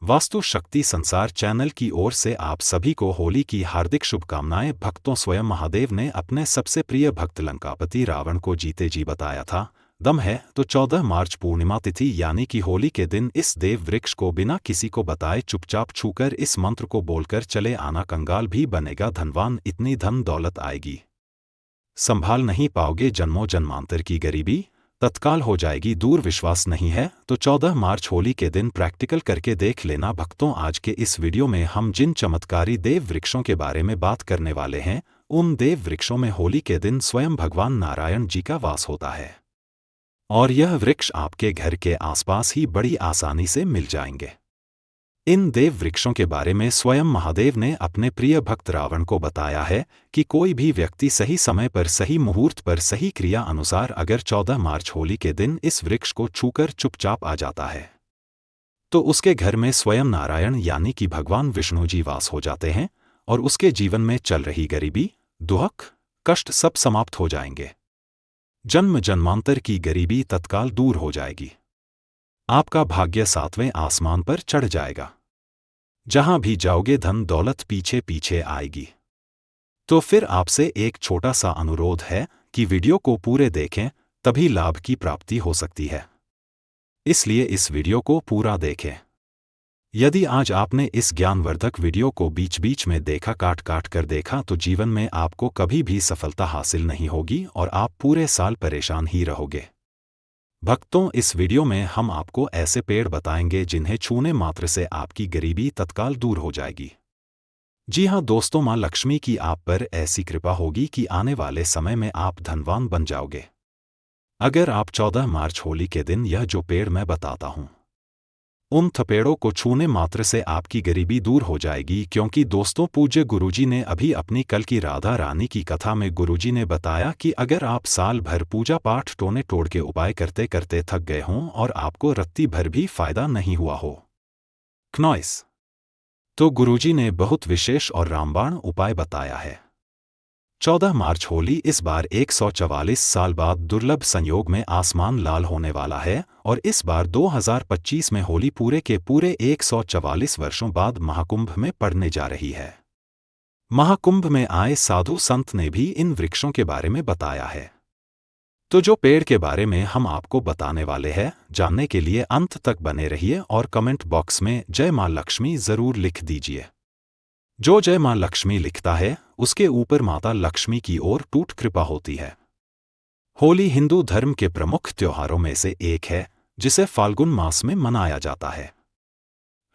वास्तु शक्ति संसार चैनल की ओर से आप सभी को होली की हार्दिक शुभकामनाएं। भक्तों, स्वयं महादेव ने अपने सबसे प्रिय भक्त लंकापति रावण को जीते जी बताया था, दम है तो 14 मार्च पूर्णिमा तिथि यानी कि होली के दिन इस देव वृक्ष को बिना किसी को बताए चुपचाप छूकर इस मंत्र को बोलकर चले आना। कंगाल भी बनेगा धनवान, इतनी धन दौलत आएगी संभाल नहीं पाओगे, जन्मों जन्मांतर की गरीबी तत्काल हो जाएगी दूर। विश्वास नहीं है तो 14 मार्च होली के दिन प्रैक्टिकल करके देख लेना। भक्तों, आज के इस वीडियो में हम जिन चमत्कारी देव वृक्षों के बारे में बात करने वाले हैं, उन देव वृक्षों में होली के दिन स्वयं भगवान नारायण जी का वास होता है और यह वृक्ष आपके घर के आसपास ही बड़ी आसानी से मिल जाएंगे। इन देव वृक्षों के बारे में स्वयं महादेव ने अपने प्रिय भक्त रावण को बताया है कि कोई भी व्यक्ति सही समय पर सही मुहूर्त पर सही क्रिया अनुसार अगर 14 मार्च होली के दिन इस वृक्ष को छूकर चुपचाप आ जाता है तो उसके घर में स्वयं नारायण यानी कि भगवान विष्णु जी वास हो जाते हैं और उसके जीवन में चल रही गरीबी, दुख, कष्ट सब समाप्त हो जाएंगे। जन्म जन्मांतर की गरीबी तत्काल दूर हो जाएगी। आपका भाग्य 7वें आसमान पर चढ़ जाएगा। जहां भी जाओगे धन दौलत पीछे पीछे आएगी। तो फिर आपसे एक छोटा सा अनुरोध है कि वीडियो को पूरे देखें, तभी लाभ की प्राप्ति हो सकती है। इसलिए इस वीडियो को पूरा देखें। यदि आज आपने इस ज्ञानवर्धक वीडियो को बीच बीच में देखा, काट काट कर देखा, तो जीवन में आपको कभी भी सफलता हासिल नहीं होगी और आप पूरे साल परेशान ही रहोगे। भक्तों, इस वीडियो में हम आपको ऐसे पेड़ बताएंगे जिन्हें छूने मात्र से आपकी गरीबी तत्काल दूर हो जाएगी। जी हां दोस्तों, मां लक्ष्मी की आप पर ऐसी कृपा होगी कि आने वाले समय में आप धनवान बन जाओगे। अगर आप 14 मार्च होली के दिन यह जो पेड़ मैं बताता हूं, उन थपेड़ों को छूने मात्र से आपकी गरीबी दूर हो जाएगी। क्योंकि दोस्तों, पूज्य गुरुजी ने अभी अपनी कल की राधा रानी की कथा में गुरुजी ने बताया कि अगर आप साल भर पूजा पाठ टोने टोड़ के उपाय करते करते थक गए हों और आपको रत्ती भर भी फायदा नहीं हुआ हो क्नॉइस, तो गुरुजी ने बहुत विशेष और रामबाण उपाय बताया है। 14 मार्च होली इस बार 144 साल बाद दुर्लभ संयोग में आसमान लाल होने वाला है और इस बार 2025 में होली पूरे के पूरे 144 वर्षों बाद महाकुंभ में पड़ने जा रही है। महाकुंभ में आए साधु संत ने भी इन वृक्षों के बारे में बताया है। तो जो पेड़ के बारे में हम आपको बताने वाले हैं, जानने के लिए अंत तक बने रहिए और कमेंट बॉक्स में जय मां लक्ष्मी जरूर लिख दीजिए। जो जय मां लक्ष्मी लिखता है उसके ऊपर माता लक्ष्मी की ओर टूट कृपा होती है। होली हिंदू धर्म के प्रमुख त्योहारों में से एक है जिसे फाल्गुन मास में मनाया जाता है।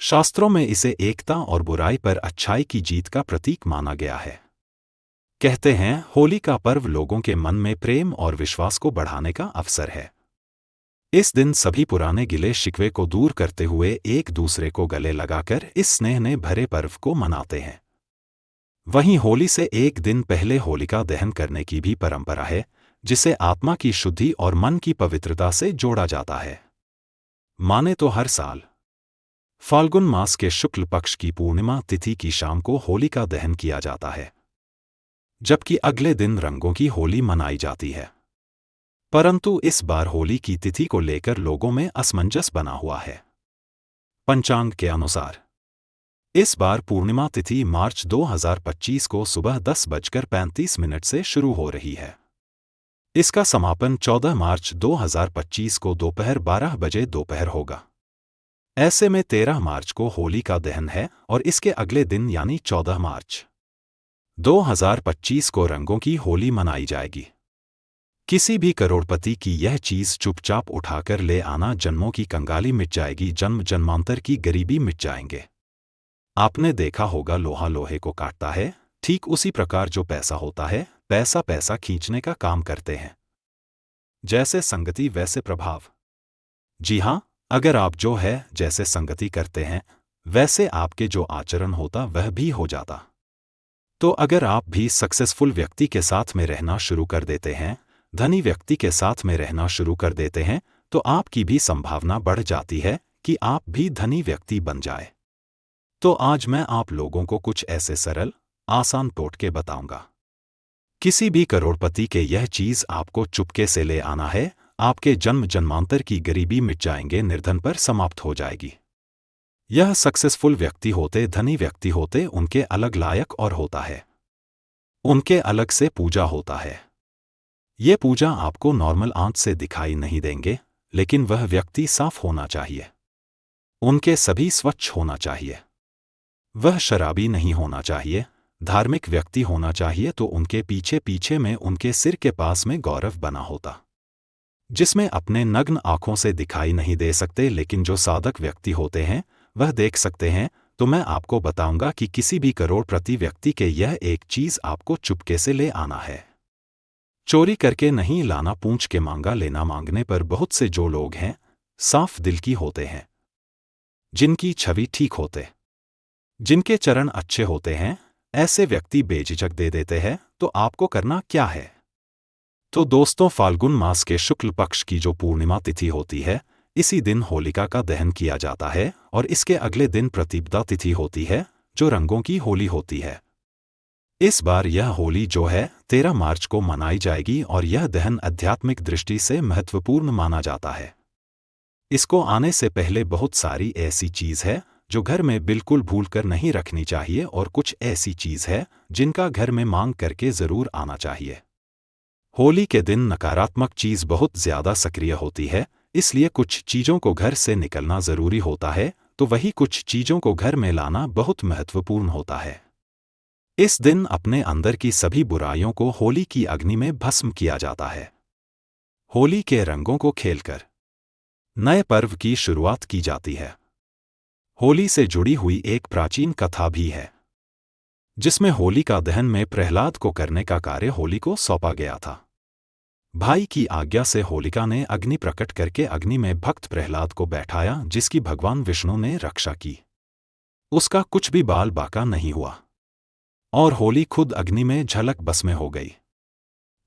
शास्त्रों में इसे एकता और बुराई पर अच्छाई की जीत का प्रतीक माना गया है। कहते हैं होली का पर्व लोगों के मन में प्रेम और विश्वास को बढ़ाने का अवसर है। इस दिन सभी पुराने गिले शिकवे को दूर करते हुए एक दूसरे को गले लगाकर इस स्नेह ने भरे पर्व को मनाते हैं। वहीं होली से एक दिन पहले होलिका दहन करने की भी परंपरा है, जिसे आत्मा की शुद्धि और मन की पवित्रता से जोड़ा जाता है। माने तो हर साल फाल्गुन मास के शुक्ल पक्ष की पूर्णिमा तिथि की शाम को होलिका दहन किया जाता है, जबकि अगले दिन रंगों की होली मनाई जाती है। परंतु इस बार होली की तिथि को लेकर लोगों में असमंजस बना हुआ है। पंचांग के अनुसार इस बार पूर्णिमा तिथि मार्च 2025 को सुबह 10:35 से शुरू हो रही है। इसका समापन 14 मार्च 2025 को दोपहर 12 बजे दोपहर होगा। ऐसे में 13 मार्च को होली का दहन है और इसके अगले दिन यानी 14 मार्च 2025 को रंगों की होली मनाई जाएगी। किसी भी करोड़पति की यह चीज चुपचाप उठाकर ले आना, जन्मों की कंगाली मिट जाएगी, जन्म जन्मांतर की गरीबी मिट जाएंगे। आपने देखा होगा लोहा लोहे को काटता है, ठीक उसी प्रकार जो पैसा होता है, पैसा पैसा खींचने का काम करते हैं। जैसे संगति वैसे प्रभाव। जी हां, अगर आप जो है जैसे संगति करते हैं वैसे आपके जो आचरण होता वह भी हो जाता। तो अगर आप भी सक्सेसफुल व्यक्ति के साथ में रहना शुरू कर देते हैं, धनी व्यक्ति के साथ में रहना शुरू कर देते हैं, तो आपकी भी संभावना बढ़ जाती है कि आप भी धनी व्यक्ति बन जाए। तो आज मैं आप लोगों को कुछ ऐसे सरल आसान टोटके बताऊंगा। किसी भी करोड़पति के यह चीज आपको चुपके से ले आना है, आपके जन्म जन्मांतर की गरीबी मिट जाएंगे, निर्धन पर समाप्त हो जाएगी। यह सक्सेसफुल व्यक्ति होते, धनी व्यक्ति होते, उनके अलग लायक और होता है। उनके अलग से पूजा होता है। ये पूजा आपको नॉर्मल आंच से दिखाई नहीं देंगे, लेकिन वह व्यक्ति साफ होना चाहिए। उनके सभी स्वच्छ होना चाहिए। वह शराबी नहीं होना चाहिए, धार्मिक व्यक्ति होना चाहिए, तो उनके पीछे पीछे में उनके सिर के पास में गौरव बना होता, जिसमें अपने नग्न आंखों से दिखाई नहीं दे सकते, लेकिन जो साधक व्यक्ति होते हैं वह देख सकते हैं। तो मैं आपको बताऊंगा कि किसी भी करोड़पति व्यक्ति के यह एक चीज आपको चुपके से ले आना है। चोरी करके नहीं लाना, पूंछ के मांगा लेना। मांगने पर बहुत से जो लोग हैं साफ दिल की होते हैं, जिनकी छवि ठीक होते, जिनके चरण अच्छे होते हैं, ऐसे व्यक्ति बेझिझक दे देते हैं। तो आपको करना क्या है? तो दोस्तों, फाल्गुन मास के शुक्ल पक्ष की जो पूर्णिमा तिथि होती है, इसी दिन होलिका का दहन किया जाता है और इसके अगले दिन प्रतिपदा तिथि होती है, जो रंगों की होली होती है। इस बार यह होली जो है 13 मार्च को मनाई जाएगी और यह दहन आध्यात्मिक दृष्टि से महत्वपूर्ण माना जाता है। इसको आने से पहले बहुत सारी ऐसी चीज है जो घर में बिल्कुल भूलकर नहीं रखनी चाहिए, और कुछ ऐसी चीज है जिनका घर में मांग करके जरूर आना चाहिए। होली के दिन नकारात्मक चीज बहुत ज्यादा सक्रिय होती है, इसलिए कुछ चीजों को घर से निकलना जरूरी होता है, तो वही कुछ चीजों को घर में लाना बहुत महत्वपूर्ण होता है। इस दिन अपने अंदर की सभी बुराइयों को होली की अग्नि में भस्म किया जाता है। होली के रंगों को खेलकर नए पर्व की शुरुआत की जाती है। होली से जुड़ी हुई एक प्राचीन कथा भी है, जिसमें होलिका दहन में प्रहलाद को करने का कार्य होली को सौंपा गया था। भाई की आज्ञा से होलिका ने अग्नि प्रकट करके अग्नि में भक्त प्रहलाद को बैठाया, जिसकी भगवान विष्णु ने रक्षा की। उसका कुछ भी बाल बाका नहीं हुआ और होली खुद अग्नि में झलक भस्म हो गई।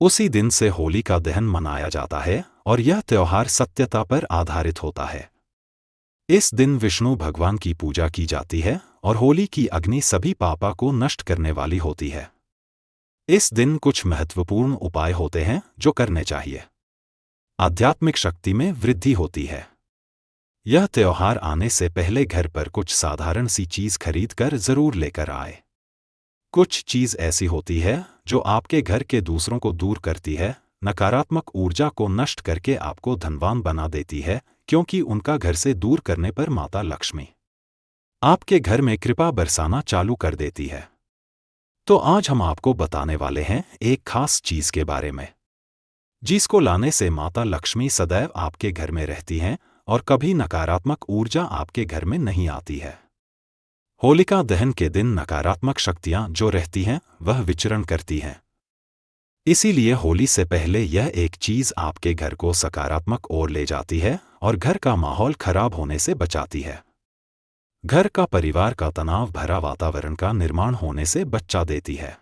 उसी दिन से होली का दहन मनाया जाता है और यह त्योहार सत्यता पर आधारित होता है। इस दिन विष्णु भगवान की पूजा की जाती है और होली की अग्नि सभी पापा को नष्ट करने वाली होती है। इस दिन कुछ महत्वपूर्ण उपाय होते हैं जो करने चाहिए। आध्यात्मिक शक्ति में वृद्धि होती है। यह त्योहार आने से पहले घर पर कुछ साधारण सी चीज खरीद कर जरूर लेकर आए। कुछ चीज ऐसी होती है जो आपके घर के दूसरों को दूर करती है, नकारात्मक ऊर्जा को नष्ट करके आपको धनवान बना देती है, क्योंकि उनका घर से दूर करने पर माता लक्ष्मी आपके घर में कृपा बरसाना चालू कर देती है। तो आज हम आपको बताने वाले हैं एक खास चीज के बारे में, जिसको लाने से माता लक्ष्मी सदैव आपके घर में रहती हैं और कभी नकारात्मक ऊर्जा आपके घर में नहीं आती है। होलिका दहन के दिन नकारात्मक शक्तियां जो रहती हैं वह विचरण करती हैं। इसीलिए होली से पहले यह एक चीज आपके घर को सकारात्मक ओर ले जाती है और घर का माहौल खराब होने से बचाती है। घर का परिवार का तनाव भरा वातावरण का निर्माण होने से बचा देती है।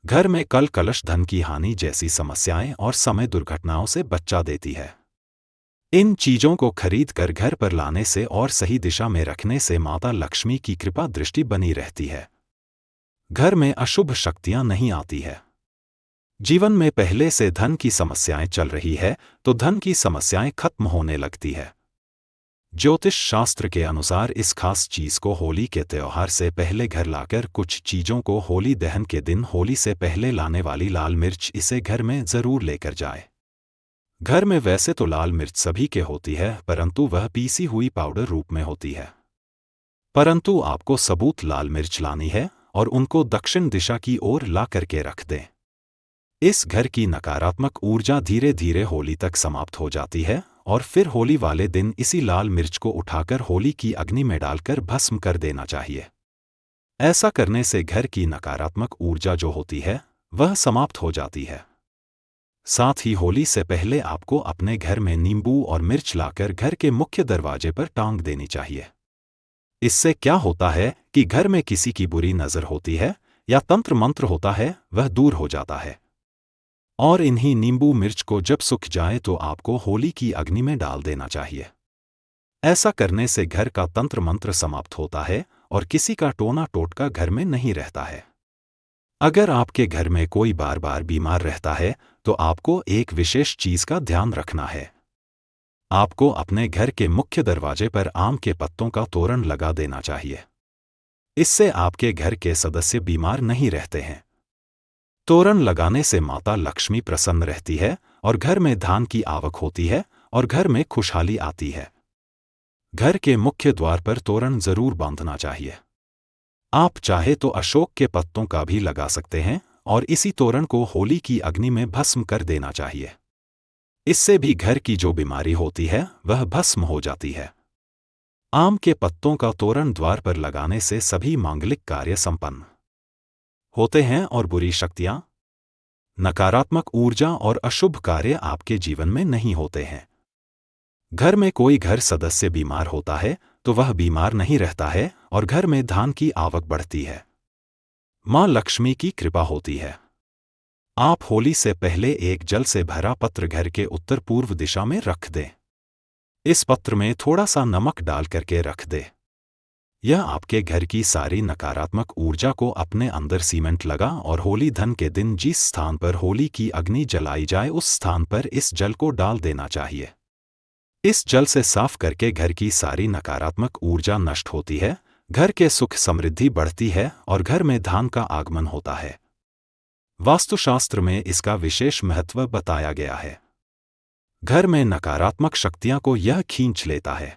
घर में कल कलश, धन की हानि जैसी समस्याएं और समय दुर्घटनाओं से बचा देती है। इन चीजों को खरीद कर घर पर लाने से और सही दिशा में रखने से माता लक्ष्मी की कृपा दृष्टि बनी रहती है। घर में अशुभ शक्तियां नहीं आती है। जीवन में पहले से धन की समस्याएं चल रही है तो धन की समस्याएं खत्म होने लगती है। ज्योतिष शास्त्र के अनुसार इस खास चीज को होली के त्योहार से पहले घर लाकर कुछ चीजों को होली दहन के दिन होली से पहले लाने वाली लाल मिर्च, इसे घर में जरूर लेकर जाए। घर में वैसे तो लाल मिर्च सभी के होती है, परंतु वह पीसी हुई पाउडर रूप में होती है। परंतु आपको सबूत लाल मिर्च लानी है और उनको दक्षिण दिशा की ओर ला करके रख दें। इस घर की नकारात्मक ऊर्जा धीरे धीरे होली तक समाप्त हो जाती है और फिर होली वाले दिन इसी लाल मिर्च को उठाकर होली की अग्नि में डालकर भस्म कर देना चाहिए। ऐसा करने से घर की नकारात्मक ऊर्जा जो होती है वह समाप्त हो जाती है। साथ ही होली से पहले आपको अपने घर में नींबू और मिर्च लाकर घर के मुख्य दरवाजे पर टांग देनी चाहिए। इससे क्या होता है कि घर में किसी की बुरी नजर होती है या तंत्र मंत्र होता है वह दूर हो जाता है। और इन्हीं नींबू मिर्च को जब सूख जाए तो आपको होली की अग्नि में डाल देना चाहिए। ऐसा करने से घर का तंत्र मंत्र समाप्त होता है और किसी का टोना टोटका घर में नहीं रहता है। अगर आपके घर में कोई बार बार बीमार रहता है तो आपको एक विशेष चीज का ध्यान रखना है। आपको अपने घर के मुख्य दरवाजे पर आम के पत्तों का तोरण लगा देना चाहिए। इससे आपके घर के सदस्य बीमार नहीं रहते हैं। तोरण लगाने से माता लक्ष्मी प्रसन्न रहती है और घर में धान की आवक होती है और घर में खुशहाली आती है। घर के मुख्य द्वार पर तोरण जरूर बांधना चाहिए। आप चाहे तो अशोक के पत्तों का भी लगा सकते हैं और इसी तोरण को होली की अग्नि में भस्म कर देना चाहिए। इससे भी घर की जो बीमारी होती है वह भस्म हो जाती है। आम के पत्तों का तोरण द्वार पर लगाने से सभी मांगलिक कार्य संपन्न होते हैं और बुरी शक्तियां, नकारात्मक ऊर्जा और अशुभ कार्य आपके जीवन में नहीं होते हैं। घर में कोई घर सदस्य बीमार होता है तो वह बीमार नहीं रहता है और घर में धान की आवक बढ़ती है। मां लक्ष्मी की कृपा होती है। आप होली से पहले एक जल से भरा पत्र घर के उत्तर पूर्व दिशा में रख दें। इस पत्र में थोड़ा सा नमक डाल करके रख दें। यह आपके घर की सारी नकारात्मक ऊर्जा को अपने अंदर सीमेंट लगा और होली धन के दिन जिस स्थान पर होली की अग्नि जलाई जाए उस स्थान पर इस जल को डाल देना चाहिए। इस जल से साफ करके घर की सारी नकारात्मक ऊर्जा नष्ट होती है, घर के सुख समृद्धि बढ़ती है और घर में धान का आगमन होता है। वास्तुशास्त्र में इसका विशेष महत्व बताया गया है। घर में नकारात्मक शक्तियां को यह खींच लेता है।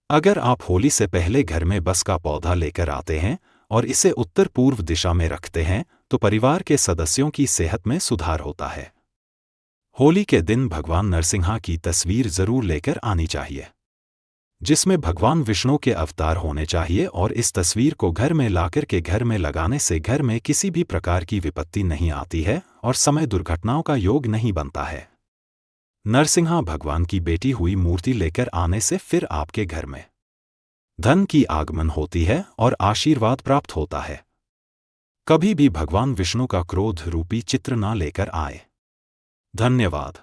अगर आप होली से पहले घर में बस का पौधा लेकर आते हैं और इसे उत्तर पूर्व दिशा में रखते हैं तो परिवार के सदस्यों की सेहत में सुधार होता है। होली के दिन भगवान नरसिंहा की तस्वीर जरूर लेकर आनी चाहिए, जिसमें भगवान विष्णु के अवतार होने चाहिए और इस तस्वीर को घर में लाकर के घर में लगाने से घर में किसी भी प्रकार की विपत्ति नहीं आती है और समय दुर्घटनाओं का योग नहीं बनता है। नरसिंहा भगवान की बेटी हुई मूर्ति लेकर आने से फिर आपके घर में धन की आगमन होती है और आशीर्वाद प्राप्त होता है। कभी भी भगवान विष्णु का क्रोध रूपी चित्र ना लेकर आए। धन्यवाद।